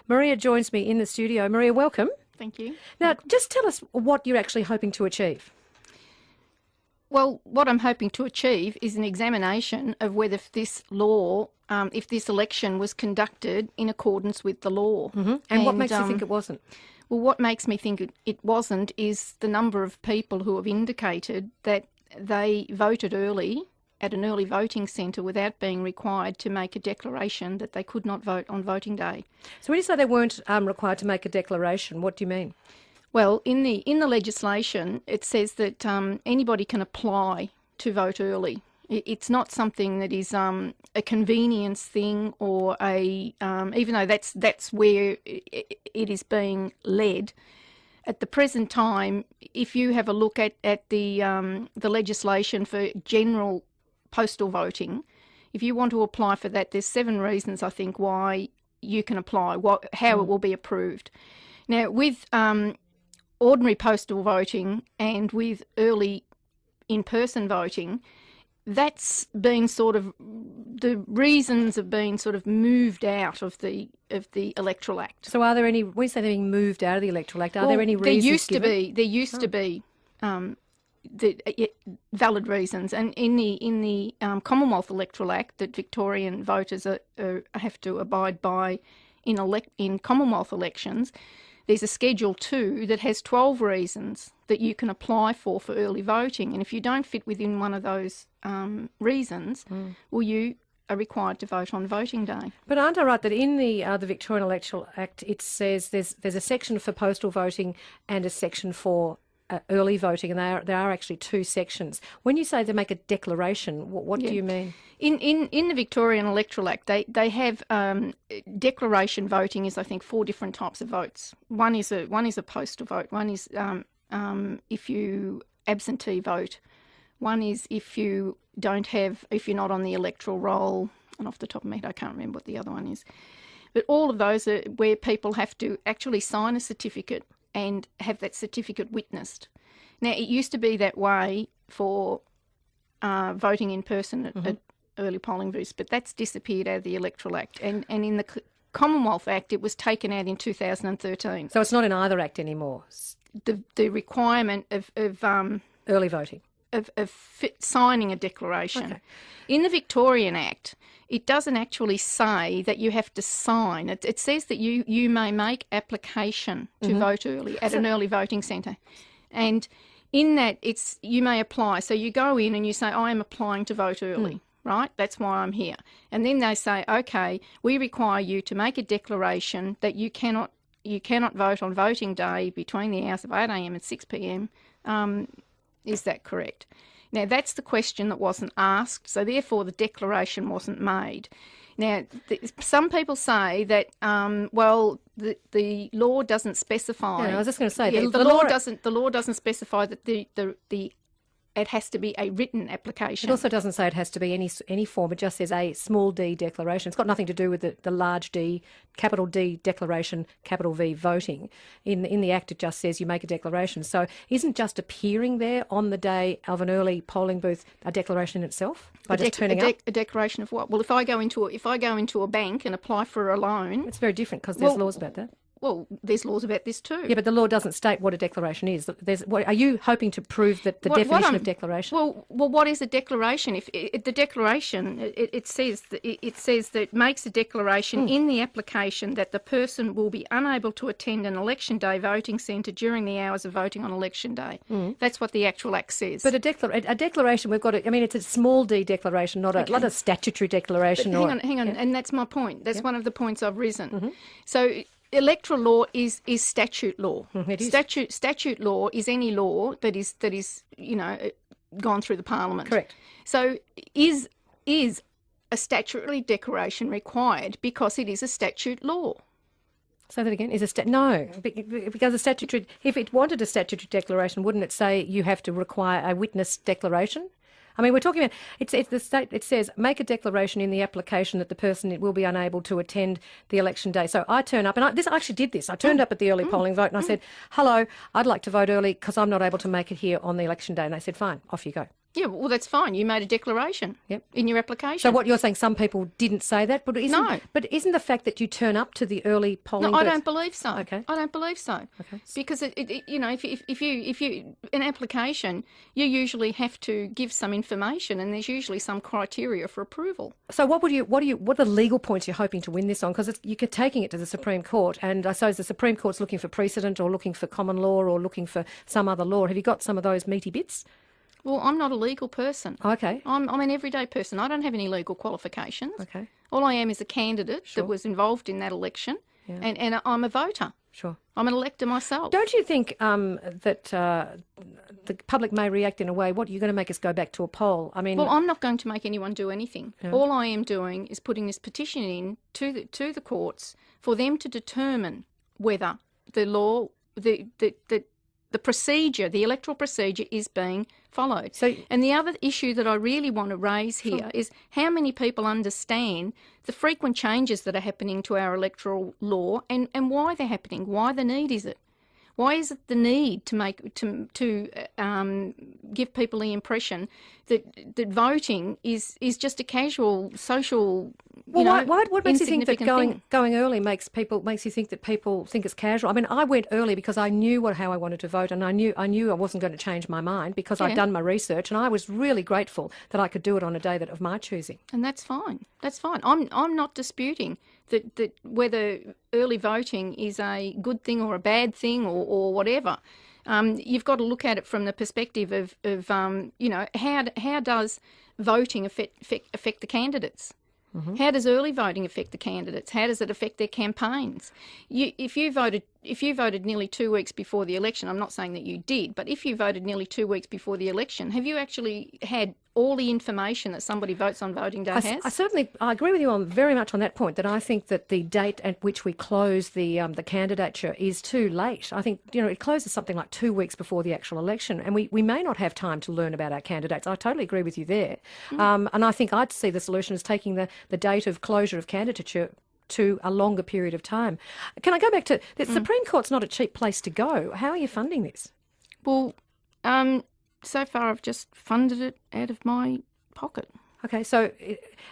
Maria joins me in the studio. Maria, welcome. Thank you. Now, just tell us what you're actually hoping to achieve. Well, what I'm hoping to achieve is an examination of whether this law, if this election was conducted in accordance with the law. Mm-hmm. And what makes you think it wasn't? Well, what makes me think it wasn't is the number of people who have indicated that they voted early at an early voting centre without being required to make a declaration that they could not vote on voting day. So when you say they weren't required to make a declaration, what do you mean? Well, in the legislation, it says that anybody can apply to vote early. It's not something that is a convenience thing or even though that's where it is being led. At the present time, if you have a look at the legislation for general postal voting, if you want to apply for that, there's 7 reasons, I think, why you can apply, how it will be approved. Now, with ordinary postal voting and with early in-person voting, that's been the reasons have been moved out of the Electoral Act. So are there any, when you say they're being moved out of the Electoral Act, are there any reasons There used to be valid reasons, and in the Commonwealth Electoral Act that Victorian voters have to abide by in Commonwealth elections, there's a Schedule 2 that has 12 reasons that you can apply for early voting, and if you don't fit within one of those reasons, well, you are required to vote on voting day. But aren't I right that in the Victorian Electoral Act it says there's a section for postal voting and a section for early voting, and there are actually 2 sections. When you say they make a declaration, what do you mean? In the Victorian Electoral Act, they have declaration voting is, I think, 4 different types of votes. One is a postal vote. One is if you absentee vote. One is if you're not on the electoral roll. And off the top of my head, I can't remember what the other one is. But all of those are where people have to actually sign a certificate and have that certificate witnessed. Now, it used to be that way for voting in person at early polling booths, but that's disappeared out of the Electoral Act. And in the Commonwealth Act, it was taken out in 2013. So it's not in either Act anymore? The requirement of early voting? Of signing a declaration. Okay. In the Victorian Act, it doesn't actually say that you have to sign. It says that you may make application to vote early at an early voting centre. And in that, you may apply. So you go in and you say, I am applying to vote early, right? That's why I'm here. And then they say, okay, we require you to make a declaration that you cannot vote on voting day between the hours of 8 a.m. and 6 p.m. Is that correct? Now, that's the question that wasn't asked, so therefore the declaration wasn't made. Now, some people say that, the law doesn't specify. Yeah, I was just going to say the law doesn't specify that it has to be a written application. It also doesn't say it has to be any form. It just says a small d declaration. It's got nothing to do with the large D, capital D declaration, capital V voting. In the Act, it just says you make a declaration. So isn't just appearing there on the day of an early polling booth a declaration in itself by just turning up? A declaration of what? Well, if I go into a bank and apply for a loan, it's very different because there's laws about that. Well, there's laws about this too. Yeah, but the law doesn't state what a declaration is. Are you hoping to prove that the definition of declaration? Well, what is a declaration? If the declaration, it says that it makes a declaration in the application that the person will be unable to attend an election day voting centre during the hours of voting on election day. That's what the actual Act says. But a declaration, we've got to. I mean, it's a small d declaration, not a statutory declaration. But hang on, and that's my point. That's one of the points I've risen. So. Electoral law is statute law. It is. Statute law is any law that is gone through the Parliament. Correct. So is a statutory declaration required because it is a statute law? Say that again. No, because a statutory. If it wanted a statutory declaration, wouldn't it say you have to require a witness declaration? I mean, we're talking about, it says, make a declaration in the application that the person will be unable to attend the election day. So I turn up, and I actually did this. I turned up at the early polling vote and I said, hello, I'd like to vote early because I'm not able to make it here on the election day. And they said, fine, off you go. Yeah, well, that's fine. You made a declaration in your application. So what you're saying, some people didn't say that, but isn't the fact that you turn up to the early polling? No, I don't believe so. Okay. I don't believe so. Okay. Because if you an application, you usually have to give some information, and there's usually some criteria for approval. So what are the legal points you're hoping to win this on? Because you're taking it to the Supreme Court, and I suppose the Supreme Court's looking for precedent, or looking for common law, or looking for some other law. Have you got some of those meaty bits? Well, I'm not a legal person. Okay. I'm an everyday person. I don't have any legal qualifications. Okay. All I am is a candidate that was involved in that election, and I'm a voter. Sure. I'm an elector myself. Don't you think that the public may react in a way? What, you're going to make us go back to a poll? I mean, well, I'm not going to make anyone do anything. All I am doing is putting this petition in to the courts for them to determine whether the law, the procedure, the electoral procedure, is being followed. And the other issue that I really want to raise here is how many people understand the frequent changes that are happening to our electoral law, and why they're happening. Why the need is it? Why is it the need to give people the impression that voting is just a casual social, what makes you think that thing? going early makes you think that people think it's casual? I mean, I went early because I knew how I wanted to vote, and I knew I wasn't going to change my mind because I'd done my research, and I was really grateful that I could do it on a day of my choosing. And that's fine. That's fine. I'm not disputing that whether early voting is a good thing or a bad thing or whatever. You've got to look at it from the perspective of how does voting affect the candidates? Mm-hmm. How does early voting affect the candidates? How does it affect their campaigns? If you voted nearly 2 weeks before the election, I'm not saying that you did, but if you voted nearly 2 weeks before the election, have you actually had all the information that somebody votes on voting day has? I agree with you very much on that point, that I think that the date at which we close the candidature is too late. I think, it closes something like 2 weeks before the actual election, and we may not have time to learn about our candidates. I totally agree with you there. And I think I'd see the solution as taking the date of closure of candidature to a longer period of time. Can I go back to the Supreme Court's not a cheap place to go. How are you funding this? Well, so far I've just funded it out of my pocket. Okay, so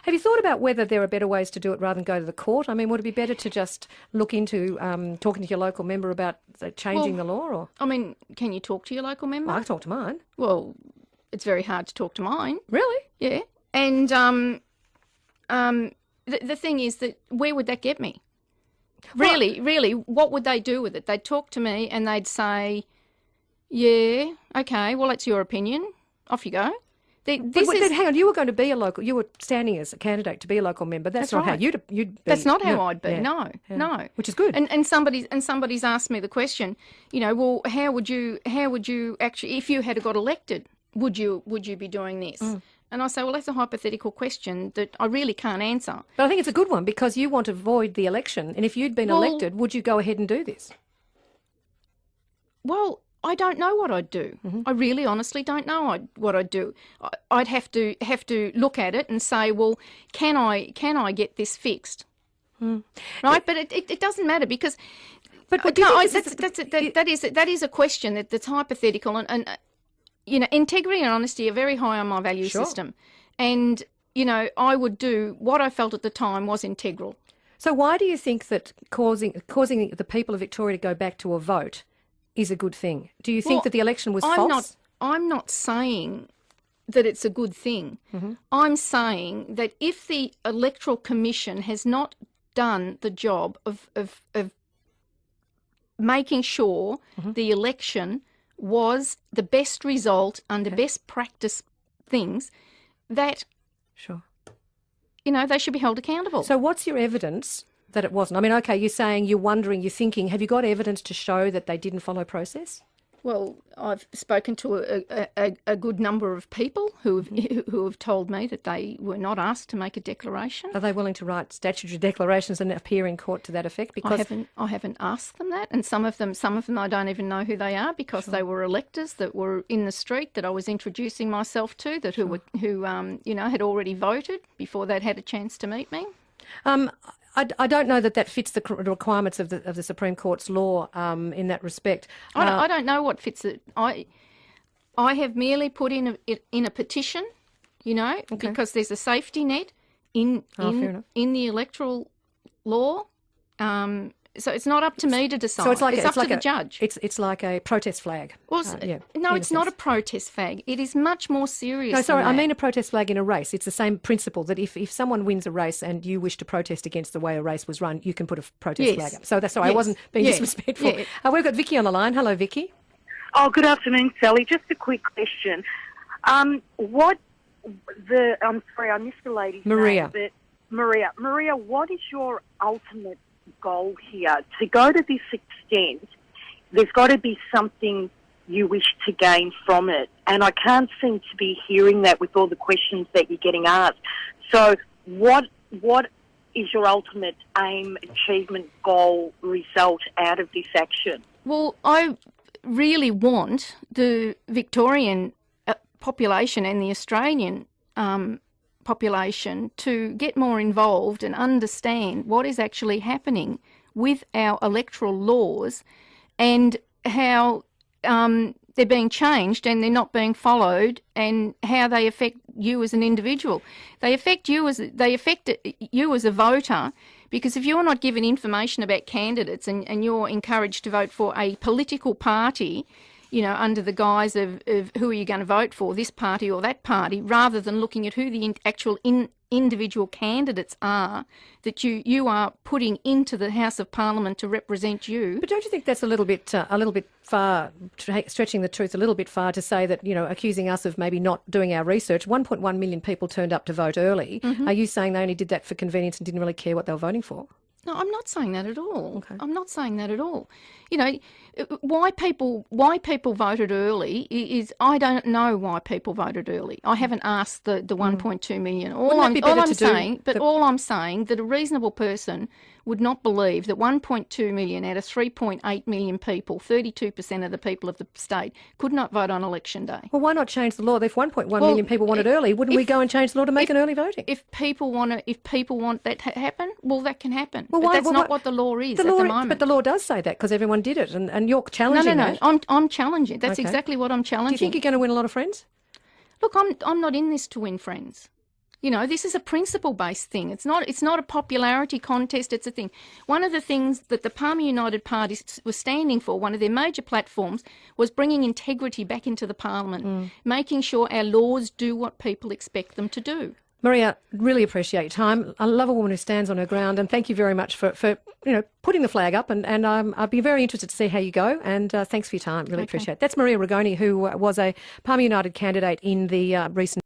have you thought about whether there are better ways to do it rather than go to the court? I mean, would it be better to just look into talking to your local member about changing the law? Or I mean, can you talk to your local member? Well, I talk to mine. Well, it's very hard to talk to mine. Really? Yeah. And the thing is that where would that get me? Really, what would they do with it? They'd talk to me and they'd say, yeah, okay, well, it's your opinion. Off you go. Hang on, you were going to be you were standing as a candidate to be a local member. That's not how you'd be. That's not how I'd be. No. Which is good. And somebody's asked me the question, well, how would you actually, if you had got elected, would you be doing this? And I say, well, that's a hypothetical question that I really can't answer. But I think it's a good one because you want to avoid the election. And if you'd been elected, would you go ahead and do this? Well, I don't know what I'd do. I really honestly don't know what I'd do. I'd have to look at it and say, well, can I get this fixed? Right? But it doesn't matter because that is a question that's hypothetical, and integrity and honesty are very high on my value system. And, I would do what I felt at the time was integral. So why do you think that causing the people of Victoria to go back to a vote is a good thing? Do you think that the election was false? I'm not saying that it's a good thing. I'm saying that if the Electoral Commission has not done the job of making sure the election was the best result under best practice things, that they should be held accountable. So what's your evidence that it wasn't? I mean, okay, you're saying you're wondering, you're thinking, have you got evidence to show that they didn't follow process? Well, I've spoken to a good number of people who have told me that they were not asked to make a declaration. Are they willing to write statutory declarations and appear in court to that effect? Because I haven't asked them that, and some of them I don't even know who they are because they were electors that were in the street that I was introducing myself to, who had already voted before they'd had a chance to meet me. I don't know that fits the requirements of the Supreme Court's law in that respect. I don't know what fits it. I have merely put in a petition, because there's a safety net in fair enough. the electoral law. So it's not up to me to decide. So it's up to the judge. It's like a protest flag. Well, no, it's not a protest flag. It is much more serious. No, sorry, than I that. mean a protest flag in a race. It's the same principle that if someone wins a race and you wish to protest against the way a race was run, you can put a protest flag up. So that's sorry, I wasn't being disrespectful. Yeah. We've got Vicky on the line. Hello, Vicky. Oh, good afternoon, Sally. Just a quick question. I'm sorry, I missed the lady's Maria. name. But Maria, what is your ultimate goal here? To go to this extent, there's got to be something you wish to gain from it. And I can't seem to be hearing that with all the questions that you're getting asked. So what is your ultimate aim, achievement, goal, result out of this action? Well, I really want the Victorian population and the Australian population to get more involved and understand what is actually happening with our electoral laws and how they're being changed and they're not being followed, and how they affect you as an individual. They affect you as a voter, because if you're not given information about candidates and you're encouraged to vote for a political party, under the guise of who are you going to vote for, this party or that party, rather than looking at who the actual individual candidates are that you are putting into the House of Parliament to represent you. But don't you think that's a little bit far, stretching the truth a little bit far, to say that, accusing us of maybe not doing our research? 1.1 million people turned up to vote early. Mm-hmm. Are you saying they only did that for convenience and didn't really care what they were voting for? No, I'm not saying that at all. Okay. I'm not saying that at all. Why people voted early is, I don't know why people voted early. I haven't asked the 1.2 million. All I'm saying that a reasonable person would not believe that 1.2 million out of 3.8 million people, 32% of the people of the state, could not vote on election day. Well, why not change the law? If 1.1 million people wanted early, wouldn't we go and change the law to make an early voting? If people want that to happen, well, that can happen. Well, but that's not what the law is at the moment. But the law does say that, because everyone did it, and you're challenging that. No. I'm challenging. That's exactly what I'm challenging. Do you think you're going to win a lot of friends? Look, I'm not in this to win friends. This is a principle-based thing. It's not a popularity contest. It's a thing. One of the things that the Palmer United Party was standing for, one of their major platforms, was bringing integrity back into the Parliament, making sure our laws do what people expect them to do. Maria, really appreciate your time. I love a woman who stands on her ground, and thank you very much for putting the flag up, and I'd be very interested to see how you go, and thanks for your time. Really appreciate it. That's Maria Rigoni, who was a Palmer United candidate in the recent